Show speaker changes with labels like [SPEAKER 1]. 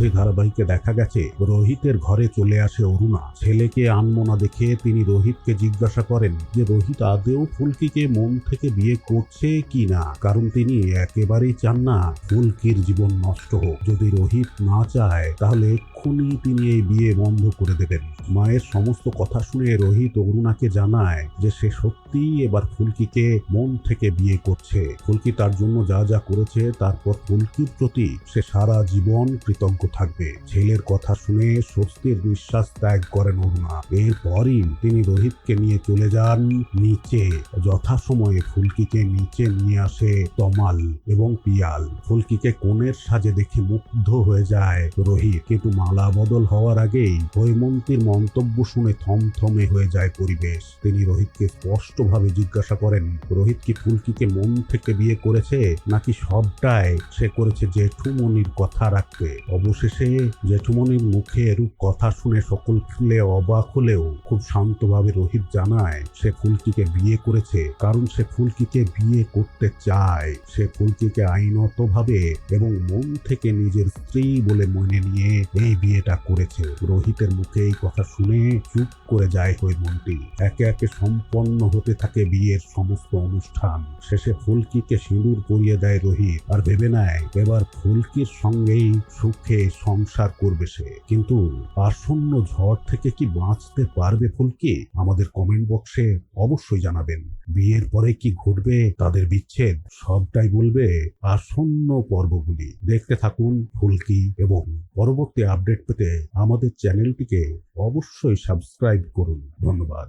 [SPEAKER 1] বিবাহে ধারাবাহিকে দেখা গেছে রোহিতের ঘরে চলে আসে অরুণা। ছেলেকে আনমনা দেখে তিনি রোহিতকে জিজ্ঞাসা করেন যে রোহিত আদেও ফুলকিকে মন থেকে বিয়ে করছে কি না, কারণ তিনি একেবারেই চান না ফুলকির জীবন নষ্ট হোক। যদি রোহিত না চায় তাহলে এক্ষুনি তিনি এই বিয়ে বন্ধ করে দেবেন। মায়ের সমস্ত কথা শুনে রোহিত অরুণাকে জানায় যে সে সত্যিই এবার ফুলকিকে মন থেকে বিয়ে করছে। ফুলকি তার জন্য যা যা করেছে তারপর ফুলকির প্রতি সে সারা জীবন কৃতজ্ঞ থাকবে। ছেলের কথা শুনে স্বস্তির নিঃশ্বাস ত্যাগ করেন অরুণা। এরপরই তিনি রোহিতকে নিয়ে চলে যান নিচে। যথাসময়ে ফুলকিকে নিচে নিয়ে আসে তমাল এবং পিয়াল। ফুলকিকে কনের সাজে দেখে মুগ্ধ হয়ে যায় রোহিত, কিন্তু মালা বদল হওয়ার আগেই হৈমন্তীর মন্তব্য শুনে থমথমে হয়ে যায় পরিবেশ। তিনি রোহিতকে স্পষ্টভাবে জিজ্ঞাসা করেন রোহিত কি ফুলকিকে মন থেকে বিয়ে করেছে নাকি সবটাই সে করেছে জেঠুমনির কথা রাখতে। অবশেষে জেঠুমনির মুখে এরূপ কথা শুনে সকল খুলে অবাক হলেও খুব শান্তভাবে রোহিত জানায় সে ফুলকিকে বিয়ে করেছে কারণ সে ফুলকিকে বিয়ে করতে চায়। সে ফুলকিকে আইনতভাবে এবং মন থেকে নিজের স্ত্রী বলে মনে নিয়ে এই বিয়েটা করেছে। রোহিতের মুখে এই কথা শুনে চুপ করে যায় হৈমন্তী। একে একে সম্পন্ন হতে থাকে বিয়ের সমস্ত অনুষ্ঠান। শেষে ফুলকিকে সিঁদুর পরিয়ে দেয় রোহিত আর ভেবে নেয় এবার ফুলকির সঙ্গেই সুখে সংসার করবে সে। কিন্তু আসন্ন ঝড় থেকে কি বাঁচতে পারবে ফুলকি? আমাদের কমেন্ট বক্সে অবশ্যই জানাবেন। বিয়ের পরে কি ঘটবে, তাদের বিচ্ছেদ, সবটাই বলবে আসন্ন পর্বগুলি। দেখতে থাকুন ফুলকি এবং পরবর্তী আপডেট পেতে আমাদের চ্যানেলটিকে অবশ্যই সাবস্ক্রাইব করুন। ধন্যবাদ।